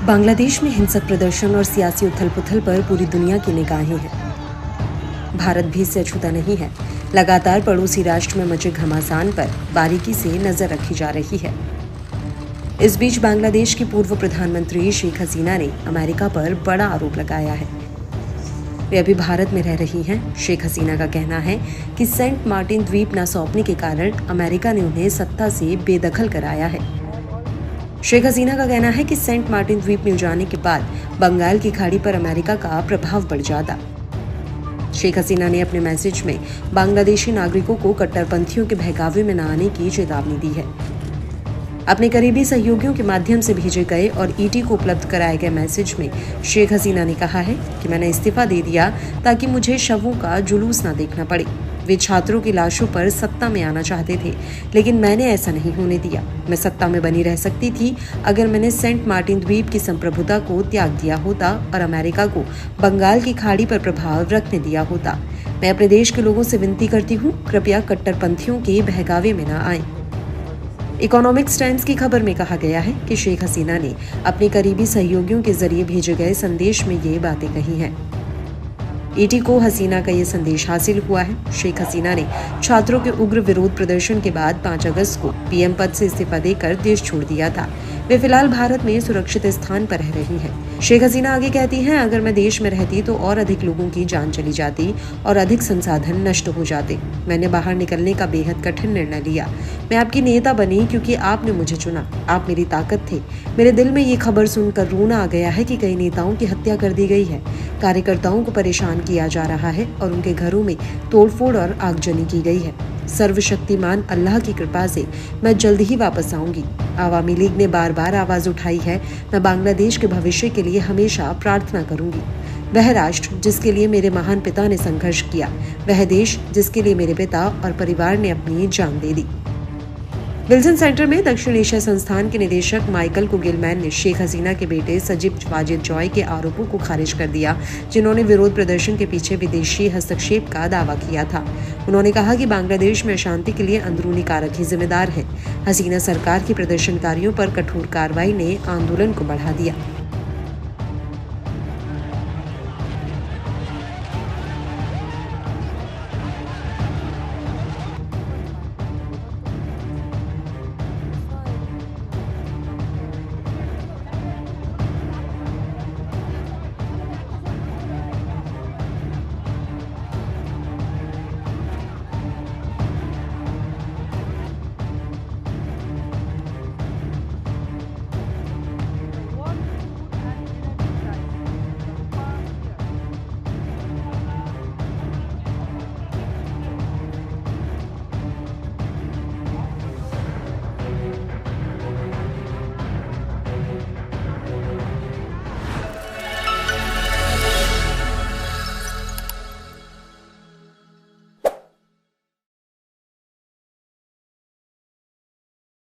बांग्लादेश में हिंसक प्रदर्शन और सियासी उथल-पुथल पर पूरी दुनिया की निगाहें हैं। भारत भी इससे अछूता नहीं है। लगातार पड़ोसी राष्ट्र में मचे घमासान पर बारीकी से नजर रखी जा रही है। इस बीच बांग्लादेश की पूर्व प्रधानमंत्री शेख हसीना ने अमेरिका पर बड़ा आरोप लगाया है। वे अभी भारत में रह रही हैं। शेख हसीना का कहना है कि सेंट मार्टिन द्वीप न सौंपने के कारण अमेरिका ने उन्हें सत्ता से बेदखल कराया है। शेख हसीना का कहना है कि सेंट मार्टिन द्वीप मिल जाने के बाद बंगाल की खाड़ी पर अमेरिका का प्रभाव बढ़ जाता। शेख हसीना ने अपने मैसेज में बांग्लादेशी नागरिकों को कट्टरपंथियों के बहकावे में न आने की चेतावनी दी है। अपने करीबी सहयोगियों के माध्यम से भेजे गए और ईटी को उपलब्ध कराए गए मैसेज में शेख हसीना ने कहा है कि मैंने इस्तीफा दे दिया ताकि मुझे शवों का जुलूस न देखना पड़े। वे छात्रों की लाशों पर सत्ता में आना चाहते थे, लेकिन मैंने ऐसा नहीं होने दिया। मैं सत्ता में बनी रह सकती थी अगर मैंने सेंट मार्टिन द्वीप की संप्रभुता को त्याग दिया होता और अमेरिका को बंगाल की खाड़ी पर प्रभाव रखने दिया होता। मैं अपने देश के लोगों से विनती करती हूँ, कृपया कट्टरपंथियों के बहकावे में न आएं। इकोनॉमिक्स टाइम्स की खबर में कहा गया है कि शेख हसीना ने अपने करीबी सहयोगियों के जरिए भेजे गए संदेश में ये बातें कही हैं। ईटी को हसीना का ये संदेश हासिल हुआ है। शेख हसीना ने छात्रों के उग्र विरोध प्रदर्शन के बाद 5 अगस्त को पीएम पद से इस्तीफा देकर देश छोड़ दिया था। वे फिलहाल भारत में सुरक्षित स्थान पर रह रही हैं। शेख हसीना आगे कहती हैं, अगर मैं देश में रहती तो और अधिक लोगों की जान चली जाती और अधिक संसाधन नष्ट हो जाते। मैंने बाहर निकलने का बेहद कठिन निर्णय लिया। मैं आपकी नेता बनी क्योंकि आपने मुझे चुना। आप मेरी ताकत थे। मेरे दिल में ये खबर सुनकर रोना आ गया है कि कई नेताओं की हत्या कर दी गई है। कार्यकर्ताओं को परेशान किया जा रहा है और उनके घरों में तोड़फोड़ और आगजनी की गई है। सर्वशक्तिमान अल्लाह की कृपा से मैं जल्द ही वापस आऊंगी। आवामी लीग ने बार बार आवाज उठाई है। मैं बांग्लादेश के भविष्य के लिए हमेशा प्रार्थना करूंगी। वह राष्ट्र जिसके लिए मेरे महान पिता ने संघर्ष किया, वह देश जिसके लिए मेरे पिता और परिवार ने अपनी जान दे दी। विल्सन सेंटर में दक्षिण एशिया संस्थान के निदेशक माइकल कुगिलमैन ने शेख हसीना के बेटे सजीब वाजिद जॉय के आरोपों को खारिज कर दिया, जिन्होंने विरोध प्रदर्शन के पीछे विदेशी हस्तक्षेप का दावा किया था। उन्होंने कहा कि बांग्लादेश में अशांति के लिए अंदरूनी कारक ही जिम्मेदार हैं। हसीना सरकार की प्रदर्शनकारियों पर कठोर कार्रवाई ने आंदोलन को बढ़ा दिया।